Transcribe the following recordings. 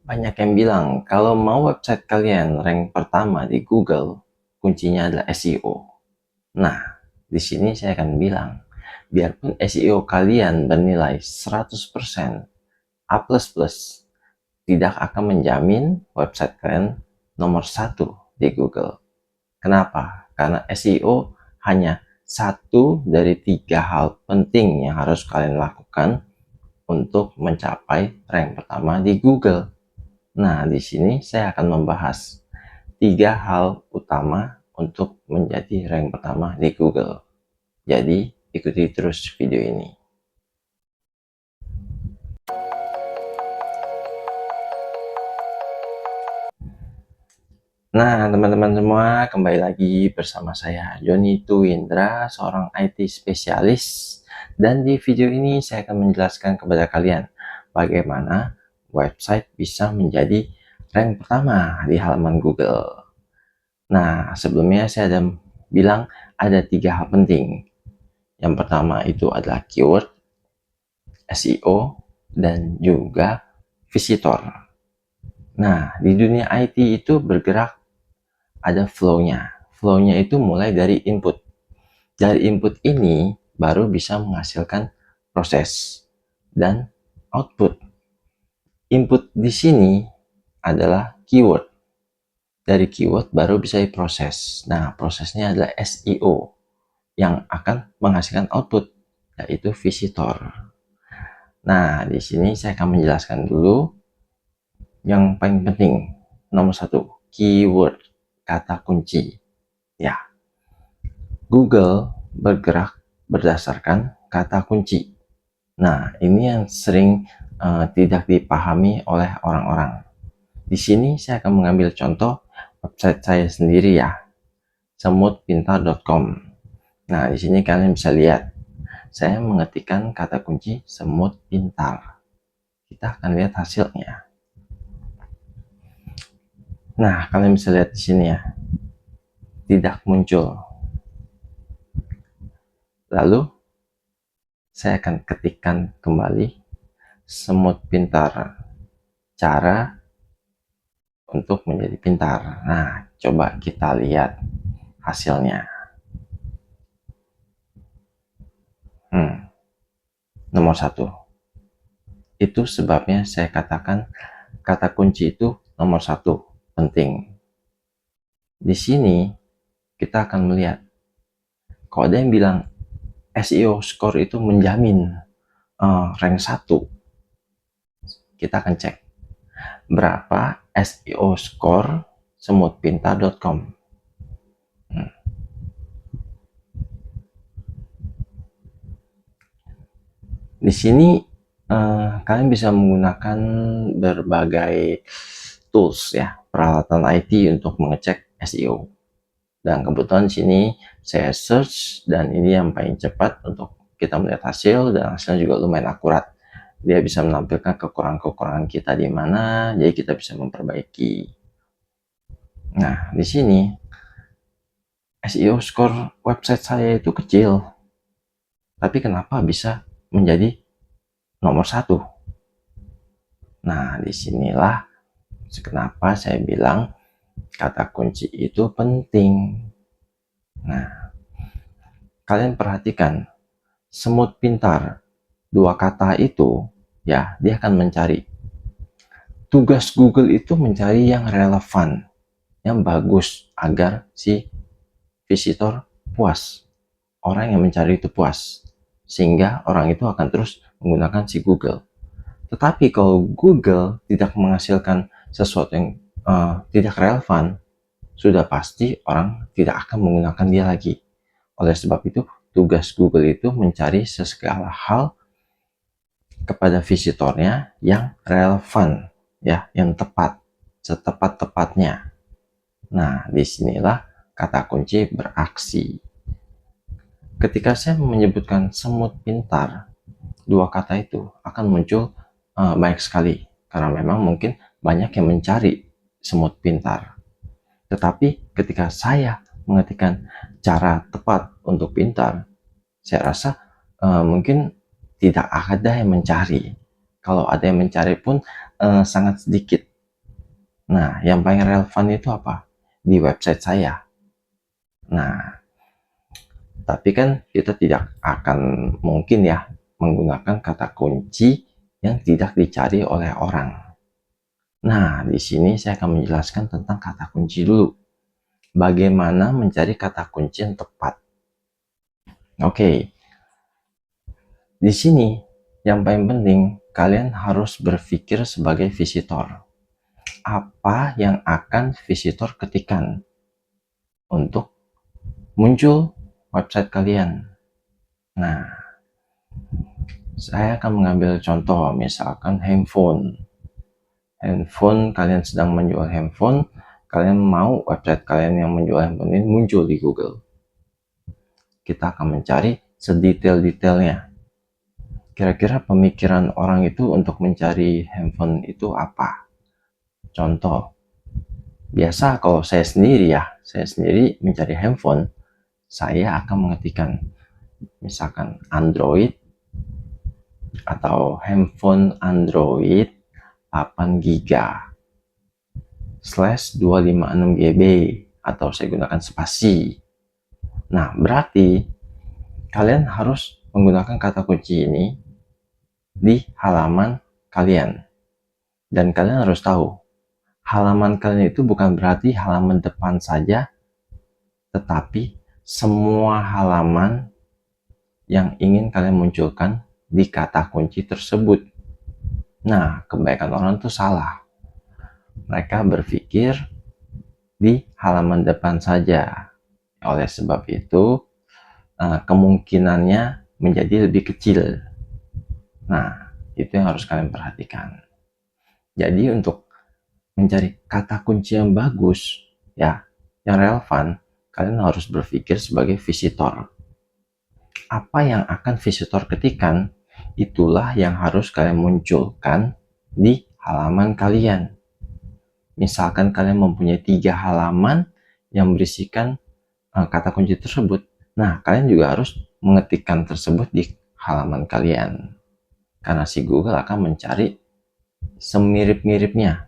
Banyak yang bilang kalau mau website kalian rank pertama di Google, kuncinya adalah SEO. Nah, di sini saya akan bilang, biarpun SEO kalian bernilai 100% A++, tidak akan menjamin website kalian nomor 1 di Google. Kenapa? Karena SEO hanya satu dari 3 hal penting yang harus kalian lakukan untuk mencapai rank pertama di Google. Nah, di sini saya akan membahas 3 hal utama untuk menjadi rank pertama di Google. Jadi, ikuti terus video ini. Nah, teman-teman semua, kembali lagi bersama saya, Joni Tuindra, seorang IT spesialis. Dan di video ini saya akan menjelaskan kepada kalian bagaimana website bisa menjadi rank pertama di halaman Google. Nah, sebelumnya saya ada bilang ada 3 hal penting. Yang pertama itu adalah keyword, SEO, dan juga visitor. Nah, di dunia IT itu bergerak ada flow-nya. Flow-nya itu mulai dari input. Dari input ini baru bisa menghasilkan proses dan output. Input di sini adalah keyword. Dari keyword baru bisa diproses. Nah, prosesnya adalah SEO yang akan menghasilkan output, yaitu visitor. Nah, di sini saya akan menjelaskan dulu yang paling penting. Nomor 1, keyword, kata kunci. Ya, Google bergerak berdasarkan kata kunci. Nah, ini yang sering tidak dipahami oleh orang-orang. Di sini saya akan mengambil contoh website saya sendiri ya, semutpintar.com. Nah, di sini kalian bisa lihat, saya mengetikkan kata kunci semut pintar. Kita akan lihat hasilnya. Nah, kalian bisa lihat di sini ya, tidak muncul. Lalu saya akan ketikkan kembali semut pintar, cara untuk menjadi pintar. Nah, coba kita lihat hasilnya. Nomor 1. Itu sebabnya saya katakan kata kunci itu nomor 1, penting. Di sini kita akan melihat, kalau ada yang bilang SEO score itu menjamin rank 1, kita akan cek berapa SEO score semutpintar.com. Di sini kalian bisa menggunakan berbagai tools ya, peralatan IT untuk mengecek SEO. Dan kebetulan di sini saya search dan ini yang paling cepat untuk kita melihat hasil, dan hasilnya juga lumayan akurat. Dia bisa menampilkan kekurangan-kekurangan kita di mana, jadi kita bisa memperbaiki. Nah, di sini SEO score website saya itu kecil, tapi kenapa bisa menjadi nomor 1? Nah, disinilah kenapa saya bilang kata kunci itu penting. Nah, kalian perhatikan, semut pintar, 2 kata itu ya, dia akan mencari. Tugas Google itu mencari yang relevan, yang bagus, agar si visitor puas. Orang yang mencari itu puas, sehingga orang itu akan terus menggunakan si Google. Tetapi kalau Google tidak menghasilkan sesuatu yang tidak relevan, sudah pasti orang tidak akan menggunakan dia lagi. Oleh sebab itu, tugas Google itu mencari segala hal kepada visitornya yang relevan, ya, yang tepat, setepat-tepatnya. Nah, disinilah kata kunci beraksi. Ketika saya menyebutkan semut pintar, 2 kata itu akan muncul banyak sekali, karena memang mungkin banyak yang mencari semut pintar. Tetapi ketika saya mengetikkan cara tepat untuk pintar, saya rasa mungkin tidak ada yang mencari. Kalau ada yang mencari pun sangat sedikit. Nah, yang paling relevan itu apa? Di website saya. Nah, tapi kan kita tidak akan mungkin ya menggunakan kata kunci yang tidak dicari oleh orang. Nah, di sini saya akan menjelaskan tentang kata kunci dulu. Bagaimana mencari kata kunci yang tepat. Oke, di sini yang paling penting kalian harus berpikir sebagai visitor. Apa yang akan visitor ketikkan untuk muncul website kalian? Nah, saya akan mengambil contoh misalkan handphone. Handphone, kalian sedang menjual handphone, kalian mau website kalian yang menjual handphone ini muncul di Google. Kita akan mencari sedetail-detailnya. Kira-kira pemikiran orang itu untuk mencari handphone itu apa? Contoh, biasa kalau saya sendiri mencari handphone, saya akan mengetikkan misalkan Android atau handphone Android 8 GB /256 GB atau saya gunakan spasi. Nah, berarti kalian harus menggunakan kata kunci ini di halaman kalian. Dan kalian harus tahu, halaman kalian itu bukan berarti halaman depan saja, tetapi semua halaman yang ingin kalian munculkan di kata kunci tersebut. Nah, kebanyakan orang tuh salah. Mereka berpikir di halaman depan saja. Oleh sebab itu, kemungkinannya menjadi lebih kecil. Nah, itu yang harus kalian perhatikan. Jadi untuk mencari kata kunci yang bagus, ya, yang relevan, kalian harus berpikir sebagai visitor. Apa yang akan visitor ketikkan, itulah yang harus kalian munculkan di halaman kalian. Misalkan kalian mempunyai 3 halaman yang berisikan kata kunci tersebut, nah kalian juga harus mengetikkan tersebut di halaman kalian. Karena si Google akan mencari semirip-miripnya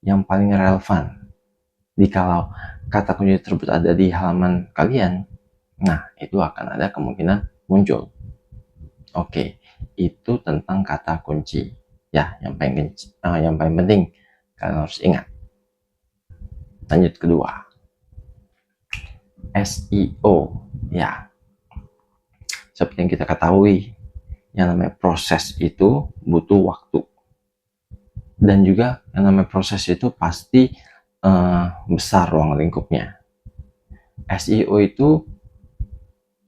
yang paling relevan. Jikalau kata kunci tersebut ada di halaman kalian, nah itu akan ada kemungkinan muncul. Oke, itu tentang kata kunci. Ya, yang paling penting kalian harus ingat. Lanjut kedua, SEO. Ya, seperti yang kita ketahui, yang namanya proses itu butuh waktu. Dan juga yang namanya proses itu pasti besar ruang lingkupnya. SEO itu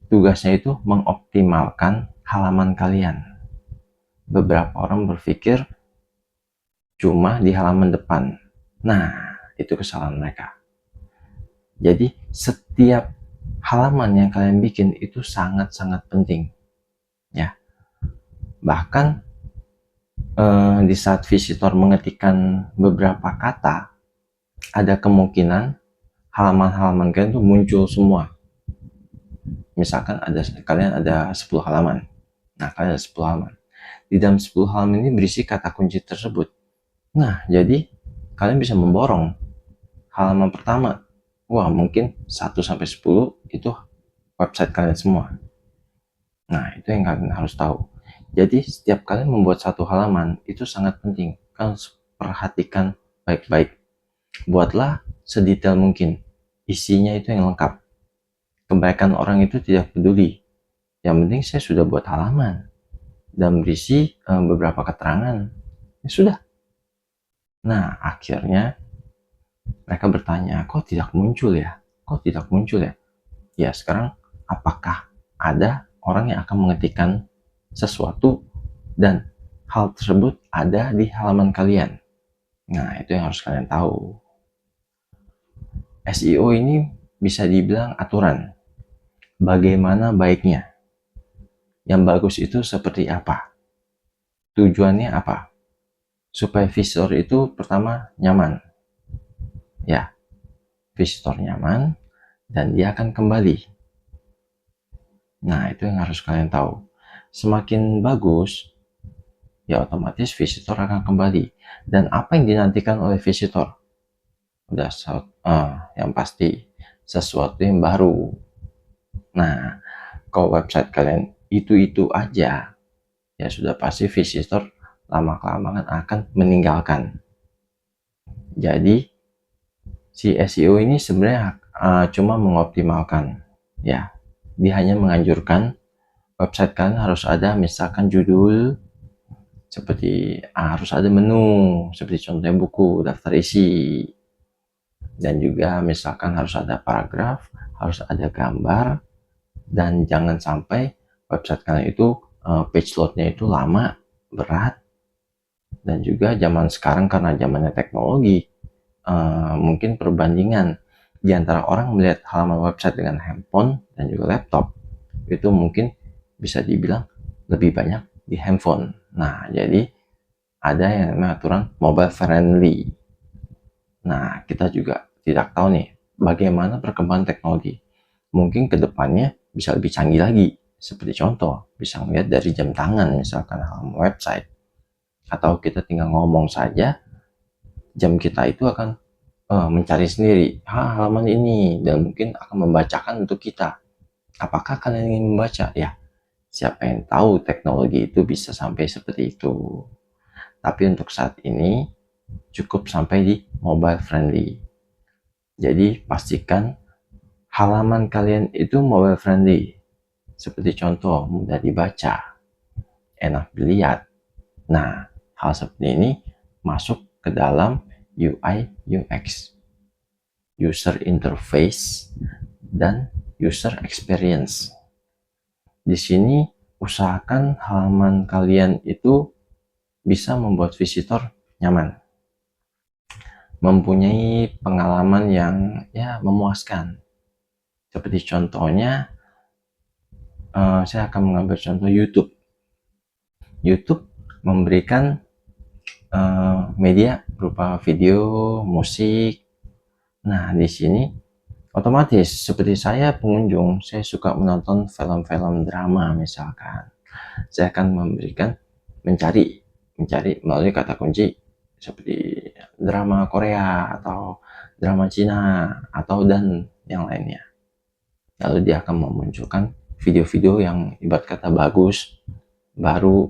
tugasnya itu mengoptimalkan halaman kalian. Beberapa orang berpikir cuma di halaman depan. Nah, itu kesalahan mereka. Jadi setiap halaman yang kalian bikin itu sangat-sangat penting. Ya. Bahkan di saat visitor mengetikkan beberapa kata, ada kemungkinan halaman-halaman kalian itu muncul semua. Misalkan kalian ada 10 halaman. Nah, kalian ada 10 halaman. Di dalam 10 halaman ini berisi kata kunci tersebut. Nah, jadi kalian bisa memborong halaman pertama. Wah, mungkin 1 sampai 10 itu website kalian semua. Nah, itu yang kalian harus tahu. Jadi, setiap kalian membuat satu halaman itu sangat penting. Kalian harus perhatikan baik-baik. Buatlah sedetail mungkin. Isinya itu yang lengkap. Kebanyakan orang itu tidak peduli. Yang penting saya sudah buat halaman dan berisi beberapa keterangan. Ya sudah. Nah, akhirnya mereka bertanya, kok tidak muncul ya? Kok tidak muncul ya? Ya, sekarang apakah ada orang yang akan mengetikkan sesuatu dan hal tersebut ada di halaman kalian? Nah, itu yang harus kalian tahu. SEO ini bisa dibilang aturan. Bagaimana baiknya? Yang bagus itu seperti apa? Tujuannya apa? Supaya visitor itu pertama nyaman. Ya, visitor nyaman dan dia akan kembali. Nah, itu yang harus kalian tahu. Semakin bagus, ya otomatis visitor akan kembali. Dan apa yang dinantikan oleh visitor? udah yang pasti sesuatu yang baru. Nah, kalau website kalian itu aja, ya sudah pasti visitor lama-kelamaan akan meninggalkan. Jadi si SEO ini sebenarnya cuma mengoptimalkan, ya. Dia hanya menganjurkan website kalian harus ada misalkan judul, seperti harus ada menu, seperti contohnya buku, daftar isi, dan juga misalkan harus ada paragraf, harus ada gambar, dan jangan sampai website kalian itu page loadnya itu lama, berat, dan juga zaman sekarang karena zamannya teknologi, mungkin perbandingan di antara orang melihat halaman website dengan handphone dan juga laptop itu mungkin bisa dibilang lebih banyak di handphone. Nah, jadi ada yang namanya aturan mobile friendly. Nah, kita juga tidak tahu nih bagaimana perkembangan teknologi. Mungkin kedepannya bisa lebih canggih lagi. Seperti contoh, bisa melihat dari jam tangan misalkan halaman website. Atau kita tinggal ngomong saja, jam kita itu akan mencari sendiri halaman ini dan mungkin akan membacakan untuk kita. Apakah kalian ingin membaca? Ya, siapa yang tahu teknologi itu bisa sampai seperti itu. Tapi untuk saat ini cukup sampai di mobile friendly. Jadi pastikan halaman kalian itu mobile friendly. Seperti contoh, mudah dibaca, enak dilihat. Nah, hal seperti ini masuk ke dalam UI UX, user interface dan user experience. Di sini usahakan halaman kalian itu bisa membuat visitor nyaman, mempunyai pengalaman yang ya memuaskan. Seperti contohnya, saya akan mengambil contoh YouTube. YouTube memberikan media berupa video, musik. Nah, di sini otomatis seperti saya pengunjung, saya suka menonton film-film drama misalkan. Saya akan mencari melalui kata kunci seperti drama Korea atau drama Cina atau dan yang lainnya. Lalu dia akan memunculkan video-video yang ibarat kata bagus, baru,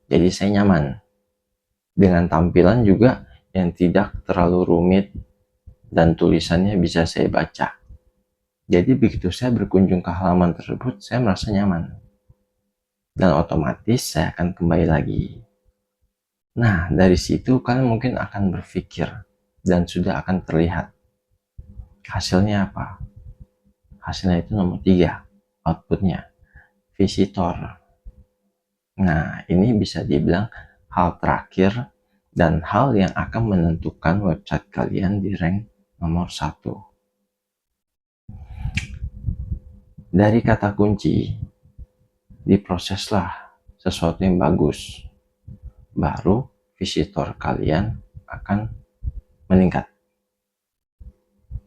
jadi saya nyaman. Dengan tampilan juga yang tidak terlalu rumit dan tulisannya bisa saya baca. Jadi begitu saya berkunjung ke halaman tersebut, saya merasa nyaman. Dan otomatis saya akan kembali lagi. Nah, dari situ kalian mungkin akan berpikir dan sudah akan terlihat hasilnya apa. Hasilnya itu nomor 3, outputnya, visitor. Nah, ini bisa dibilang hal terakhir dan hal yang akan menentukan website kalian di rank nomor 1. Dari kata kunci, diproseslah sesuatu yang bagus. Baru visitor kalian akan meningkat.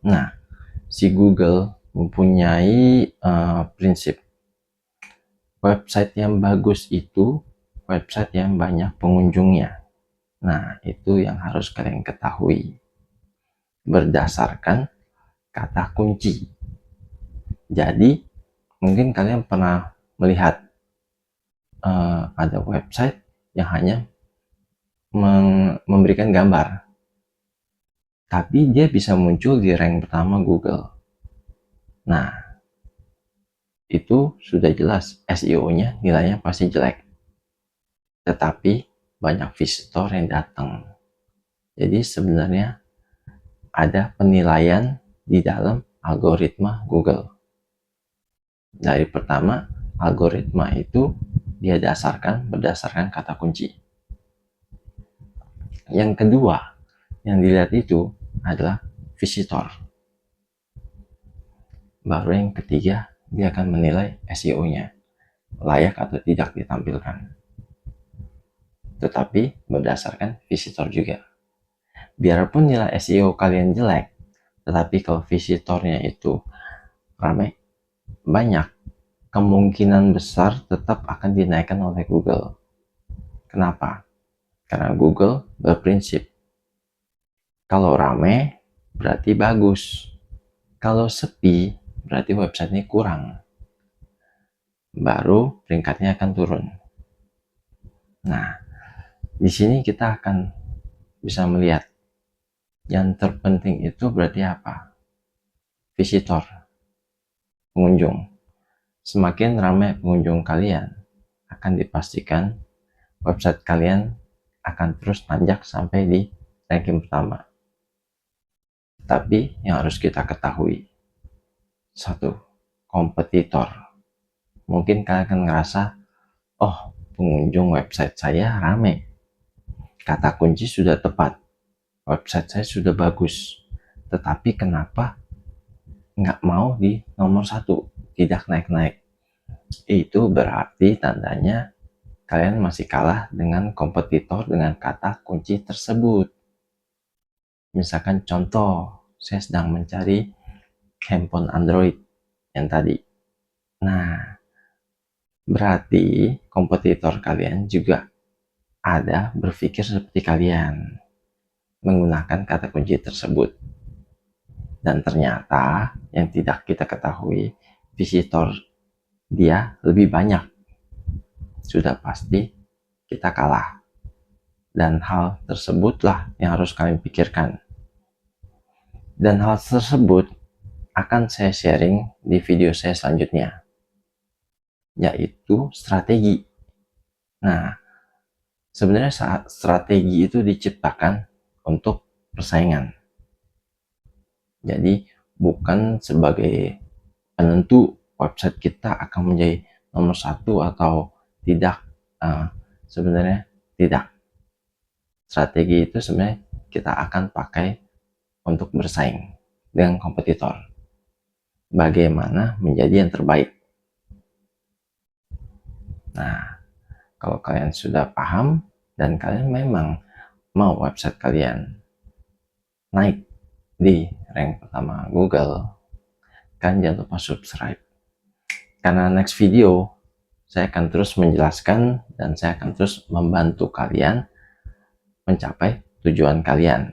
Nah, si Google mempunyai prinsip website yang bagus itu website yang banyak pengunjungnya. Nah, itu yang harus kalian ketahui berdasarkan kata kunci. Jadi mungkin kalian pernah melihat ada website yang hanya memberikan gambar, tapi dia bisa muncul di rank pertama Google. Nah, itu sudah jelas SEO-nya nilainya pasti jelek, tetapi banyak visitor yang datang. Jadi sebenarnya ada penilaian di dalam algoritma Google. Dari pertama, algoritma itu dia berdasarkan kata kunci. Yang kedua yang dilihat itu adalah visitor. Baru yang ketiga, dia akan menilai SEO-nya layak atau tidak ditampilkan. Tetapi berdasarkan visitor juga. Biarpun nilai SEO kalian jelek, tetapi kalau visitornya itu ramai, banyak, kemungkinan besar tetap akan dinaikkan oleh Google. Kenapa? Karena Google berprinsip kalau rame, berarti bagus. Kalau sepi, berarti websitenya kurang. Baru peringkatnya akan turun. Nah, di sini kita akan bisa melihat yang terpenting itu berarti apa? Visitor, pengunjung. Semakin ramai pengunjung kalian, akan dipastikan website kalian akan terus nanjak sampai di ranking pertama. Tapi yang harus kita ketahui, satu, kompetitor. Mungkin kalian akan ngerasa, oh, pengunjung website saya rame, kata kunci sudah tepat, website saya sudah bagus, tetapi kenapa nggak mau di nomor satu, tidak naik-naik? Itu berarti tandanya kalian masih kalah dengan kompetitor dengan kata kunci tersebut. Misalkan contoh, saya sedang mencari handphone Android yang tadi. Nah, berarti kompetitor kalian juga ada berpikir seperti kalian menggunakan kata kunci tersebut. Dan ternyata yang tidak kita ketahui, visitor dia lebih banyak. Sudah pasti kita kalah. Dan hal tersebutlah yang harus kalian pikirkan. Dan hal tersebut akan saya sharing di video saya selanjutnya, yaitu strategi. Nah, sebenarnya strategi itu diciptakan untuk persaingan. Jadi bukan sebagai penentu website kita akan menjadi nomor satu atau tidak. Sebenarnya tidak. Strategi itu sebenarnya kita akan pakai untuk bersaing dengan kompetitor. Bagaimana menjadi yang terbaik. Nah, kalau kalian sudah paham dan kalian memang mau website kalian naik di rank pertama Google, kan jangan lupa subscribe. Karena next video saya akan terus menjelaskan dan saya akan terus membantu kalian mencapai tujuan kalian.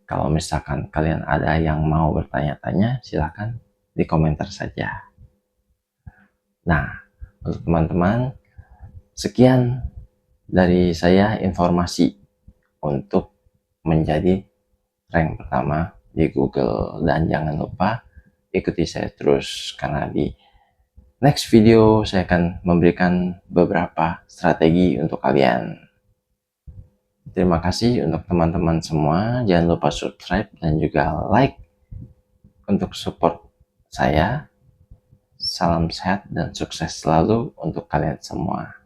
Kalau misalkan kalian ada yang mau bertanya-tanya, silakan di komentar saja. Nah, untuk teman-teman, sekian dari saya informasi untuk menjadi rank pertama di Google. Dan jangan lupa ikuti saya terus, karena di next video saya akan memberikan beberapa strategi untuk kalian. Terima kasih untuk teman-teman semua. Jangan lupa subscribe dan juga like untuk support saya. Salam sehat dan sukses selalu untuk kalian semua.